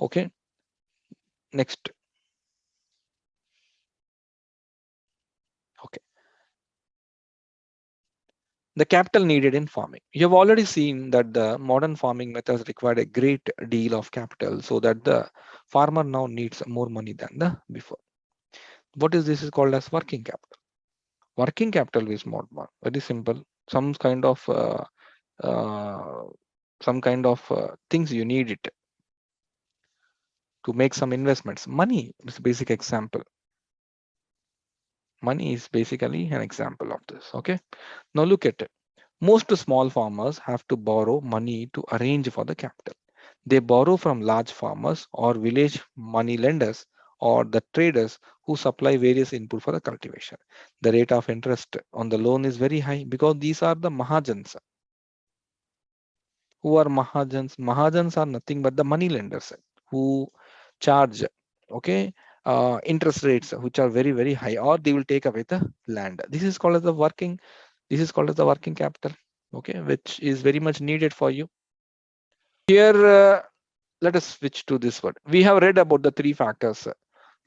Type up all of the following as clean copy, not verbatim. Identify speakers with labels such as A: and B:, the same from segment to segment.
A: Okay, next. Okay, the capital needed in farming. You have already seen that the modern farming methods required a great deal of capital, so that the farmer now needs more money than the before. What is this is called as working capital. Working capital is more very simple. Some kind of uh, things you need it to make some investments. Money is a basic example. Money is basically an example of this. Okay, now look at it. Most small farmers have to borrow money to arrange for the capital. They borrow from large farmers or village money lenders or the traders who supply various input for the cultivation. The rate of interest on the loan is very high because these are the Mahajans. Who are Mahajans? Mahajans are nothing but the money lenders who charge, okay, interest rates which are very, very high, or they will take away the land. This is called as the working. This is called as the working capital, okay, which is very much needed for you. Here, let us switch to this word. We have read about the three factors: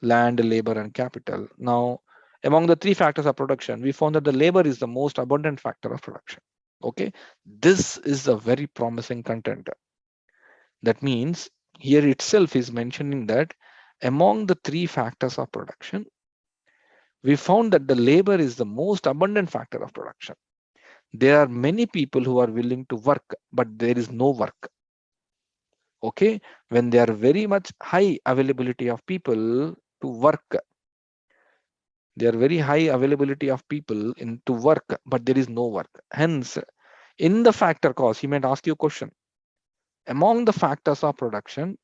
A: land, labor, and capital. Now, among the three factors of production, we found that the labor is the most abundant factor of production. Okay, this is a very promising content. That means here itself is mentioning that among the three factors of production, we found that the labor is the most abundant factor of production. There are many people who are willing to work, but there is no work. Okay, when there are very much high availability of people to work, there are very high availability of people in to work, but there is no work. Hence, in the factor cost, he might ask you a question. Among the factors of production,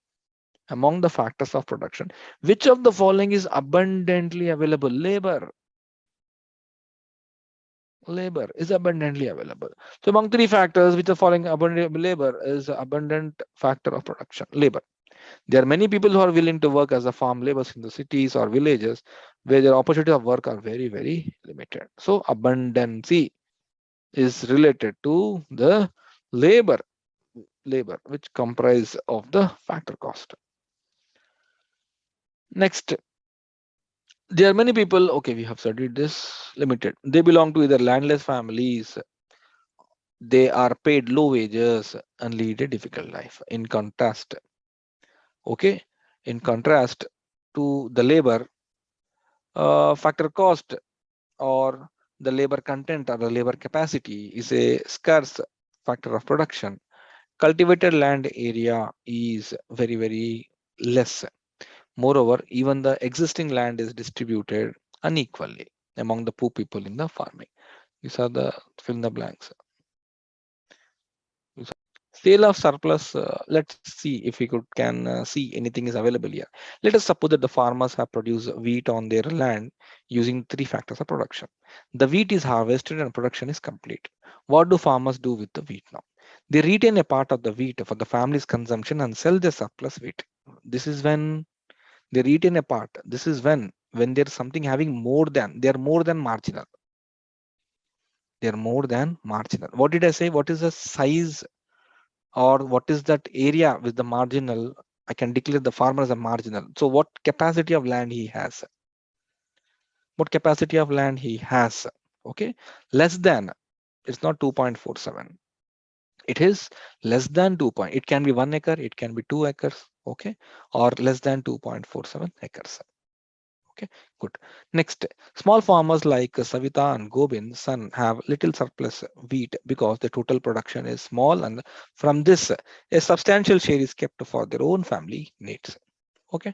A: which of the following is abundantly available? Labor is abundantly available. So among three factors, which are following abundant labor is abundant factor of production, labor. There are many people who are willing to work as a farm laborers in the cities or villages where their opportunities of work are very, very limited. So abundancy is related to the labor, which comprise of the factor cost. Next, there are many people, okay, we have studied this, limited. They belong to either landless families, they are paid low wages and lead a difficult life. Okay, in contrast to the labor, factor cost or the labor content or the labor capacity is a scarce factor of production. Cultivated land area is very, very less. Moreover, even the existing land is distributed unequally among the poor people in the farming. These are the fill in the blanks. Sale of surplus. Let's see if we can see anything is available here. Let us suppose that the farmers have produced wheat on their land using three factors of production. The wheat is harvested and production is complete. What do farmers do with the wheat now? They retain a part of the wheat for the family's consumption and sell the surplus wheat. This is when they retain a part. This is when there's something having more than, they are more than marginal. They are more than marginal. What did I say? What is the size or what is that area with the marginal? I can declare the farmer as a marginal. So what capacity of land he has? What capacity of land he has? Okay, less than. It's not 2.47. It is less than 2 point. It can be 1 acre. It can be 2 acres. Okay, or less than 2.47 acres. Okay, good. Next, small farmers like Savita and Gobind's son have little surplus wheat because the total production is small, and from this, a substantial share is kept for their own family needs. Okay.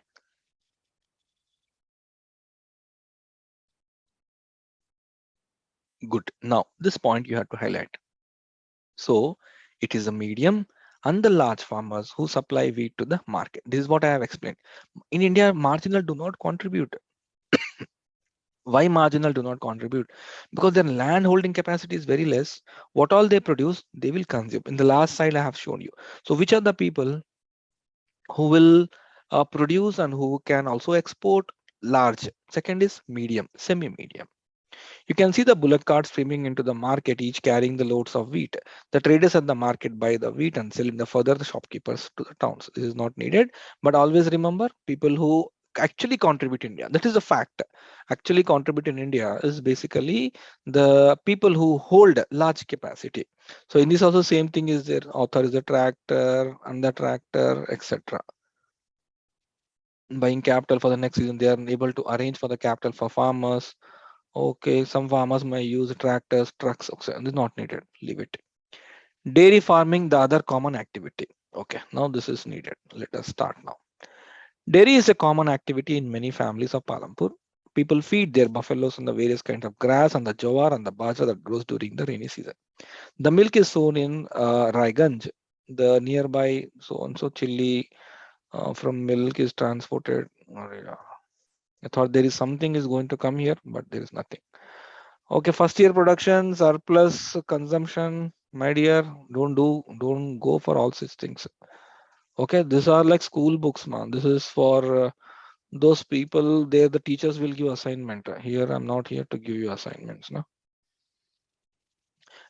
A: Good. Now, this point you have to highlight. So, it is a medium and the large farmers who supply wheat to the market. This is what I have explained. In India, marginal do not contribute. Why marginal do not contribute? Because their land holding capacity is very less. What all they produce, they will consume. In the last slide, I have shown you. So which are the people who will produce and who can also export? Large. Second is medium, semi-medium. You can see the bullock carts streaming into the market, each carrying the loads of wheat. The traders at the market buy the wheat and sell the further the shopkeepers to the towns. This is not needed, but always remember people who actually contribute in India. That is a fact. Actually contribute in India is basically the people who hold large capacity. So in this also same thing is there. Author is a tractor and the tractor, etc. Buying capital for the next season, they are able to arrange for the capital for farmers. Okay, some farmers may use tractors, trucks, etc. This is not needed. Leave it. Dairy farming, the other common activity. Okay, now this is needed. Let us start now. Dairy is a common activity in many families of Palampur. People feed their buffaloes on the various kinds of grass and the jowar and the bajra that grows during the rainy season. The milk is sown in Raiganj, the nearby so and so chilli from milk is transported. Oh, yeah. I thought there is something is going to come here, but there is nothing. Okay, first year production, surplus consumption, my dear, don't go for all such things. Okay, these are like school books, man. This is for those people there. The teachers will give assignment. Here, I'm not here to give you assignments. No.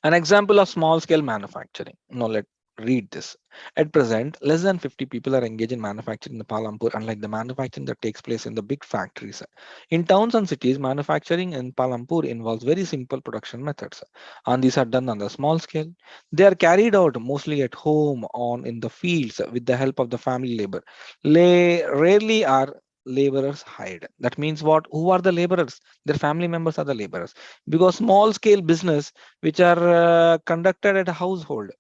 A: An example of small scale manufacturing. Now let read this. At present, less than 50 people are engaged in manufacturing in the Palampur, unlike the manufacturing that takes place in the big factories. In towns and cities, manufacturing in Palampur involves very simple production methods. And these are done on the small scale. They are carried out mostly at home on in the fields with the help of the family labor. Rarely are laborers hired. That means what? Who are the laborers? Their family members are the laborers. Because small scale business which are conducted at a household.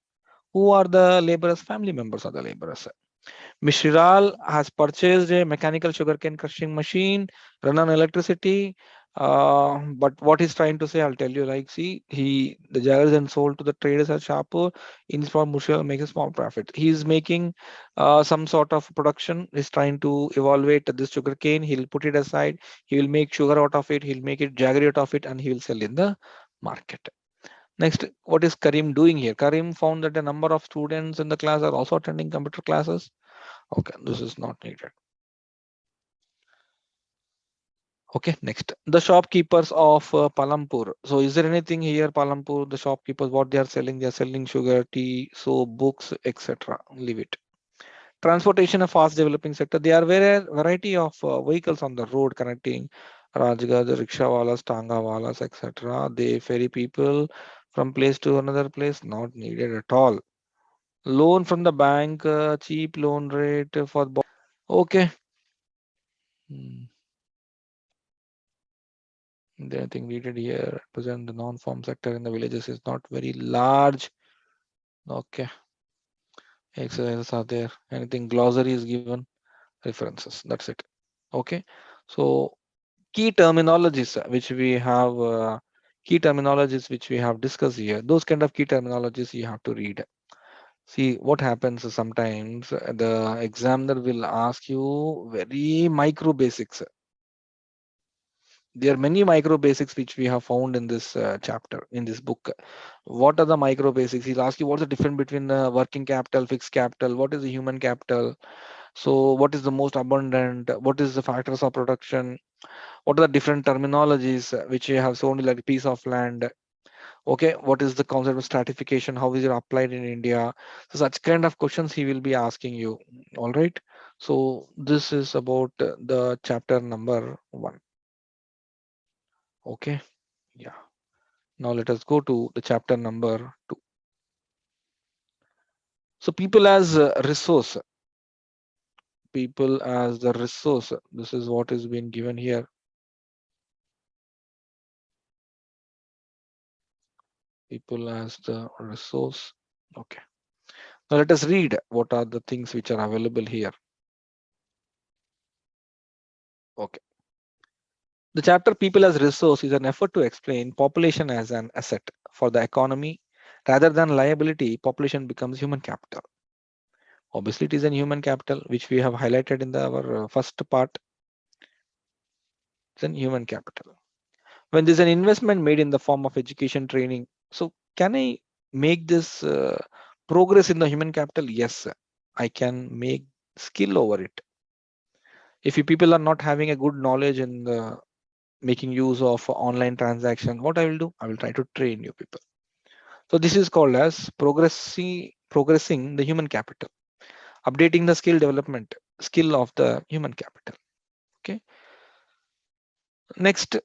A: Who are the laborers? Family members are the laborers. Mishral has purchased a mechanical sugarcane crushing machine, run on electricity. But what he's trying to say, I'll tell you. Like, see, the jar is then sold to the traders at Shapur. In for Mishral make a small profit. He's making some sort of production. He's trying to evaluate this sugarcane. He'll put it aside. He will make sugar out of it. He'll make it jaggery out of it, and he will sell in the market. Next, what is Karim doing here? Karim found that a number of students in the class are also attending computer classes. Okay, this is not needed. Okay, next, the shopkeepers of Palampur. So is there anything here, Palampur, the shopkeepers, what they are selling? They are selling sugar, tea, soap, books, etc. Leave it. Transportation, a fast developing sector. There are variety of vehicles on the road connecting Rajgarh, rickshawalas, tangawalas, etc. They ferry people from place to another place. Not needed at all. Loan from the bank, cheap loan rate for okay. Hmm. I think needed here. Present the non-farm sector in the villages is not very large. Okay. Exercises are there. Anything glossary is given. References. That's it. Okay. So key terminologies which we have discussed here. Those kind of key terminologies you have to read. See what happens sometimes the examiner will ask you very micro basics. There are many micro basics which we have found in this chapter in this book. What are the micro basics? He'll ask you what's the difference between working capital, fixed capital, what is the human capital, so what is the most abundant, what is the factors of production, what are the different terminologies which you have shown like a piece of land. Okay, what is the concept of stratification, how is it applied in India? So such kind of questions he will be asking you. All right, so this is about the chapter number 1. Okay, yeah. Now let us go to the chapter number 2. So people as a resource, people as the resource. This is what is being given here. People as the resource. Okay. Now let us read what are the things which are available here. Okay. The chapter people as resource is an effort to explain population as an asset for the economy. Rather than liability, population becomes human capital. Obviously, it is in human capital, which we have highlighted in our first part. It's in human capital. When there's an investment made in the form of education training, so can I make this progress in the human capital? Yes, I can make skill over it. If you people are not having a good knowledge in the making use of online transaction, what I will do, I will try to train you people. So this is called as progressing the human capital, updating the skill of the human capital. Okay. Next,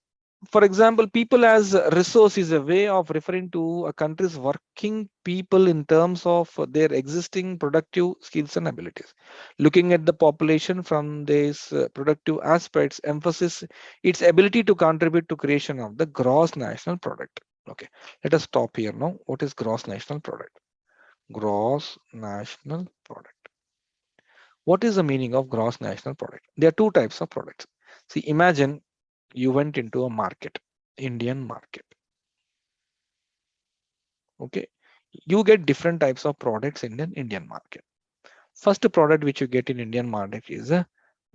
A: for example, people as a resource is a way of referring to a country's working people in terms of their existing productive skills and abilities. Looking at the population from these productive aspects, emphasis its ability to contribute to creation of the gross national product. Okay, let us stop here now. What is gross national product? Gross national product. What is the meaning of gross national product? There are two types of products. See, imagine you went into a market, Indian market. Okay, you get different types of products in an Indian market. First product which you get in Indian market is a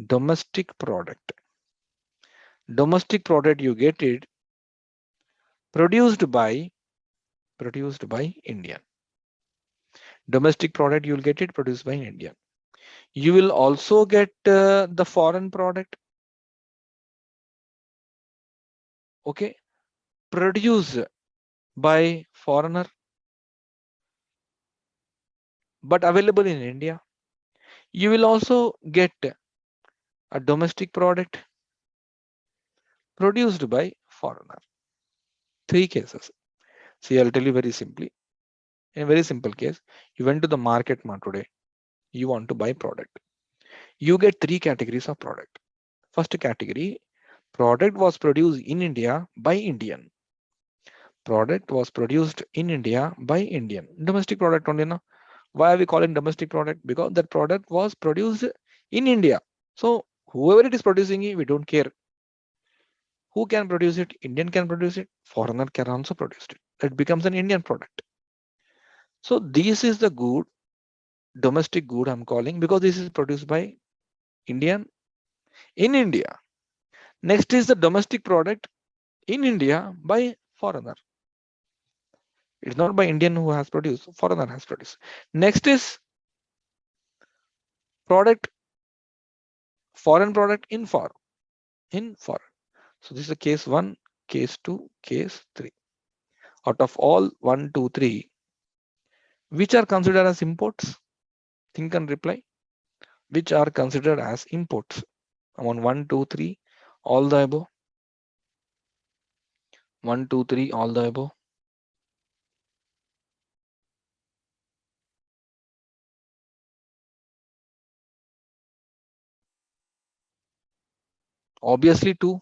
A: domestic product. Domestic product, you get it produced by Indian. Domestic product, you will get it produced by Indian. You will also get the foreign product. Okay, produced by foreigner but available in India. You will also get a domestic product produced by foreigner. Three cases. See, I'll tell you very simply. In a very simple case, you went to the market today. You want to buy product. You get three categories of product. First category, product was produced in India by Indian. Product was produced in India by Indian. Domestic product only, na? Why are we calling domestic product? Because that product was produced in India. So whoever it is producing it, we don't care. Who can produce it? Indian can produce it. Foreigner can also produce it. It becomes an Indian product. So this is the good, domestic good I'm calling, because this is produced by Indian in India. Next is the domestic product in India by foreigner. It's not by Indian who has produced, foreigner has produced. Next is product, foreign product in foreign. So this is the case 1, case 2, case 3. Out of all 1, 2, 3, which are considered as imports? Think and reply. Which are considered as imports? Among 1, 2, 3, all the above. 1, 2, 3, all the above. Obviously 2.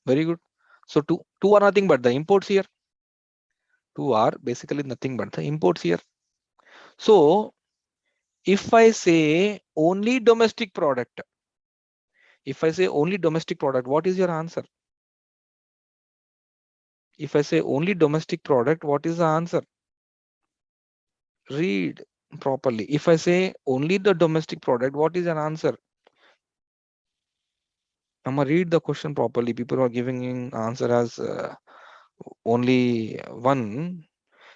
A: Very good. So two are nothing but the imports here. 2 are basically nothing but the imports here. So if I say only domestic product, what is your answer? If I say only domestic product, what is the answer? Read properly. If I say only the domestic product, what is an answer? I'm gonna read the question properly. People are giving in answer as only one.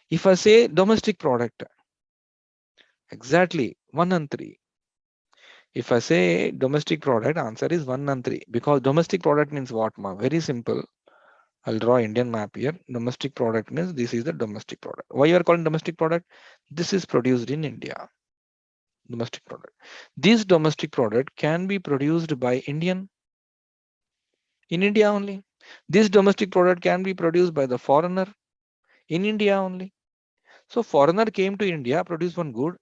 A: If I say domestic product, exactly 1 and 3. If I say domestic product, answer is 1 and 3, because domestic product means what, ma? Very simple. I'll draw Indian map here. Domestic product means this is the domestic product. Why you are calling domestic product? This is produced in India. Domestic product. This domestic product can be produced by Indian in India only. This domestic product can be produced by the foreigner in India only. So foreigner came to India, produced one good,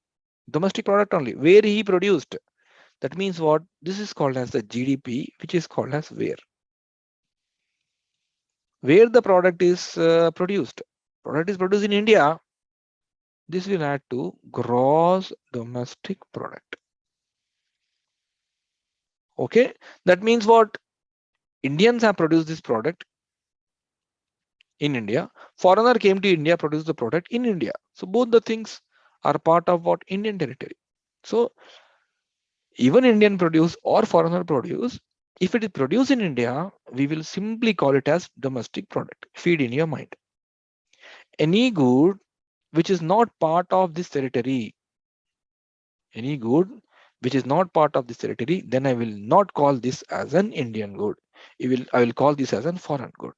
A: domestic product only. Where he produced? That means what? This is called as the GDP, which is called as where. Where the product is produced. Product is produced in India. This will add to gross domestic product. Okay, that means what? Indians have produced this product in India. Foreigner came to India, produced the product in India. So both the things are part of what? Indian territory. So even Indian produce or foreigner produce, if it is produced in India, we will simply call it as domestic product. Feed in your mind. Any good which is not part of this territory, then I will not call this as an Indian good. I will call this as a foreign good.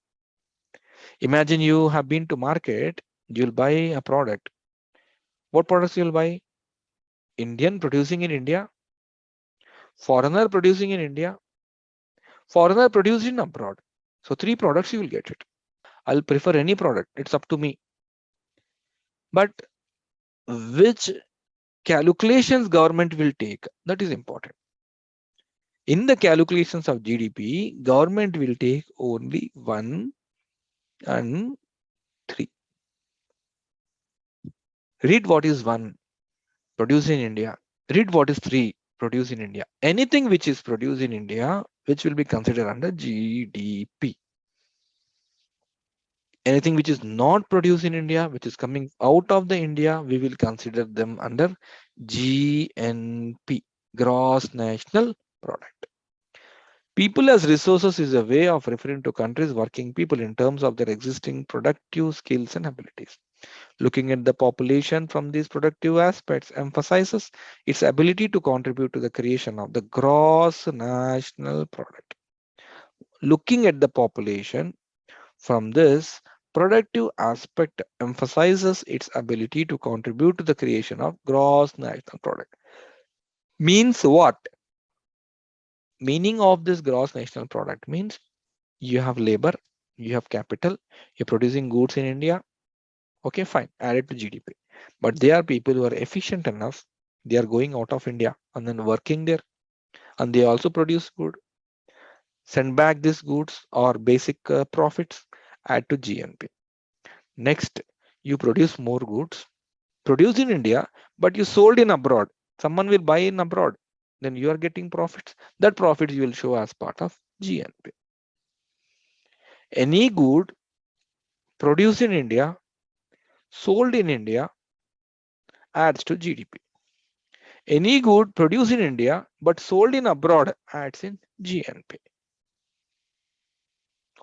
A: Imagine you have been to market, you'll buy a product. What products you'll buy? Indian producing in India, foreigner producing in India, foreigner produced in abroad. So 3 products you will get it. I'll prefer any product. It's up to me. But which calculations government will take, that is important. In the calculations of GDP, government will take only 1 and 3. Read what is 1, produced in India. Read what is 3, produced in India. Anything which is produced in India, which will be considered under GDP. Anything which is not produced in India, which is coming out of the India, we will consider them under GNP, gross national product. People as resources is a way of referring to countries' working people in terms of their existing productive skills and abilities. Looking at the population from these productive aspects emphasizes its ability to contribute to the creation of the gross national product. Looking at the population from this productive aspect emphasizes its ability to contribute to the creation of gross national product. Means what? Meaning of this gross national product means you have labor, you have capital, you're producing goods in India. Okay, fine, add it to GDP. But there are people who are efficient enough, they are going out of India and then working there, and they also produce good. Send back these goods or basic profits, add to GNP. Next, you produce more goods, produced in India, but you sold in abroad. Someone will buy in abroad, then you are getting profits. That profits you will show as part of GNP. Any good produced in India, sold in India, adds to GDP. Any good produced in India but sold in abroad adds in GNP.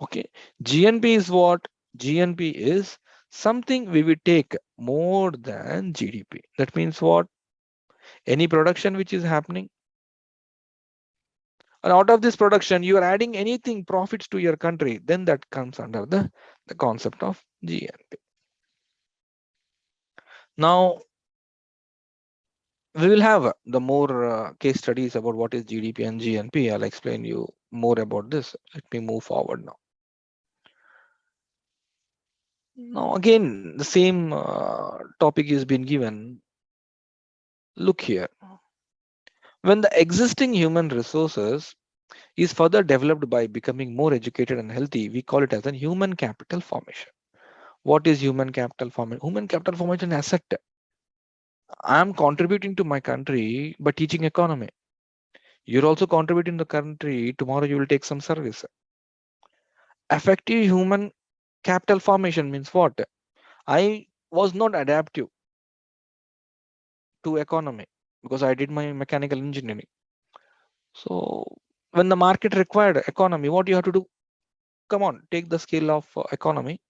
A: Okay, GNP is what? GNP is something we will take more than GDP. That means what? Any production which is happening, and out of this production you are adding anything profits to your country, then that comes under the concept of GNP. Now we will have the more case studies about what is GDP and GNP. I'll explain you more about this. Let me move forward now. Now again, the same topic is been given. Look here. When the existing human resources is further developed by becoming more educated and healthy, we call it as a human capital formation. What is human capital formation? Human capital formation asset. I am contributing to my country by teaching economy. You're also contributing to the country. Tomorrow you will take some service. Effective human capital formation means what? I was not adaptive to economy because I did my mechanical engineering. So when the market required economy, what you have to do? Come on, take the skill of economy,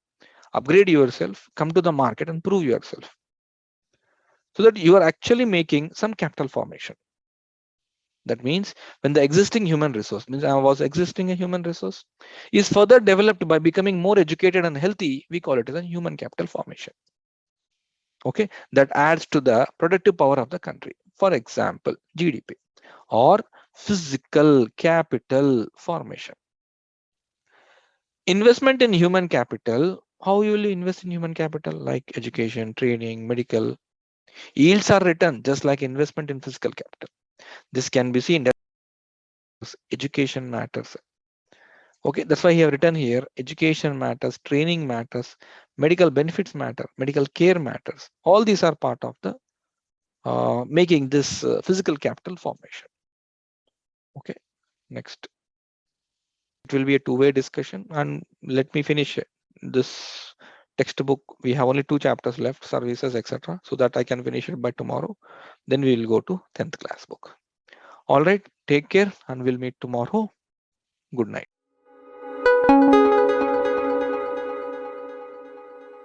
A: upgrade yourself, come to the market and prove yourself. So that you are actually making some capital formation. That means when the existing human resource, means I was existing a human resource, is further developed by becoming more educated and healthy, we call it as a human capital formation. Okay, that adds to the productive power of the country. For example, GDP or physical capital formation. Investment in human capital. How you will invest in human capital? Like education, training, medical. Yields are written just like investment in physical capital. This can be seen that education matters. Okay, that's why I have written here, education matters, training matters, medical benefits matter, medical care matters. All these are part of the making this physical capital formation. Okay, next. It will be a two-way discussion, and let me finish this textbook. We have only 2 chapters left, services, etc., so that I can finish it by tomorrow. Then we will go to 10th class book. All right, take care and we'll meet tomorrow. Good night.